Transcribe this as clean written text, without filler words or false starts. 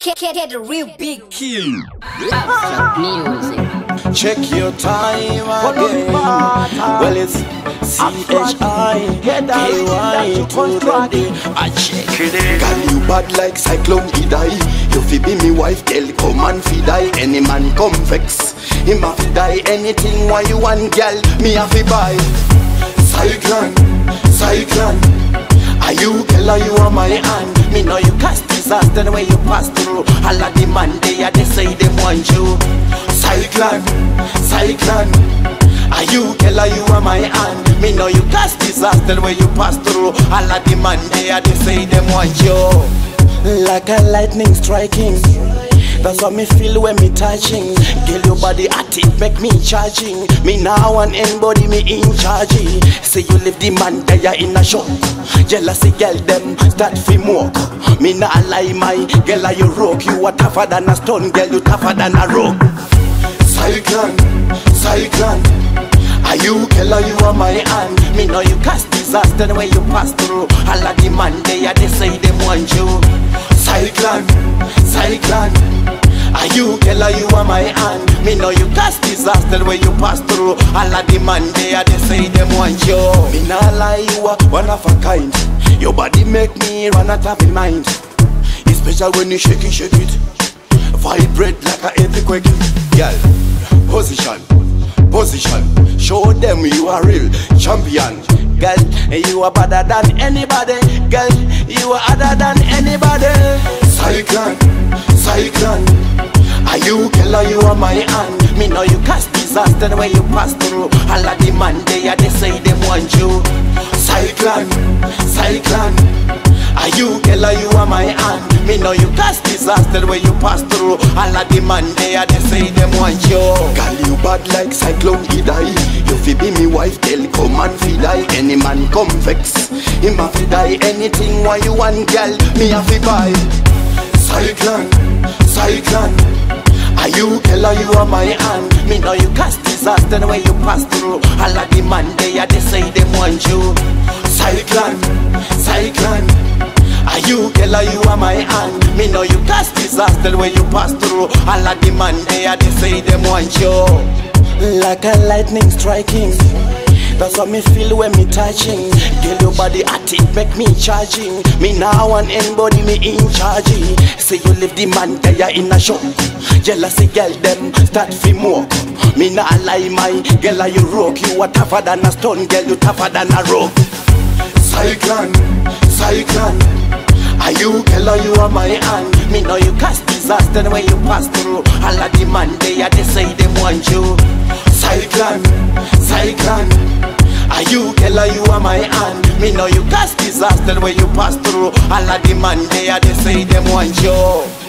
Get the real big kill. Music. Check your time again. Well, it's CHIKY to the day. I check it. Girl, you bad like cyclone, he die. You fi be me wife, girl, come and fi die. Any man come vex, him a fi die. Anything why you want, girl, me a fi buy. Cyclone, cyclone. Are you girl, you are my hand. Me know you cast disaster when you pass through. All of the man they say they want you. Cyclone, cyclone. Are you girl, you are my hand. Me know you cast disaster when you pass through. All of the man they say they want you. Like a lightning striking. That's what me feel when me touching. Girl, your body at it, make me charging. Me now and anybody me in charge. Say you leave the man there in a shop. Jealousy girl them start fi mock. Me nah lie, my girl, you rock. You are tougher than a stone, girl, you tougher than a rock. Cyclone, cyclone. Are you girl, you are my hand. Me know you cast disaster when you pass through. All of the man they say they want you. Cyclone, cyclone. Are you girl, you are my hand. Me know you cast disaster when you pass through. All of the man they say they want you. Me nah lie, you are one of a kind. Your body make me run out of my mind. It's special when you shake it. Vibrate like a earthquake. Girl, position, position. Show them you are real champion. Girl, you are better than anybody. Girl, you are other than anybody. Cyclone, cyclone. Are you girl, you are my hand. Me know you cast disaster when you pass through. All of the man they say they want you. Cyclone, cyclone. Are you girl, you are my hand. Me know you cast disaster when you pass through. All of the man they say they want you. Girl, you bad like cyclone, he die. You fi be me wife, girl, come and fi die. Any man come vex, him a fi die. Anything why you want, girl, me a fi buy. Cyclone, cyclone. Are you girl, you are my hand. Me know you cast disaster when you pass through. All of the man they say they want you. Cyclone, cyclone. Are you girl, you are my hand. Me know you cast disaster when you pass through. All of the man they say they want you. Like a lightning striking. That's what me feel when me touching. Girl, your body at it, make me charging. Me now and anybody me in charge. Say you leave the man there in a shop. Jealousy girl them start fi mock. Me nah lie, my girl, you rock. You are tougher than a stone, girl, you tougher than a rock. Cyclone, cyclone. Are you girl, you are my hand. Me know you cast disaster when you pass through. All of the man they say they want you. Cyclone, cyclone. Are you girl, you are my hand. Me know you cast disaster when you pass through. All of the man they say they want you.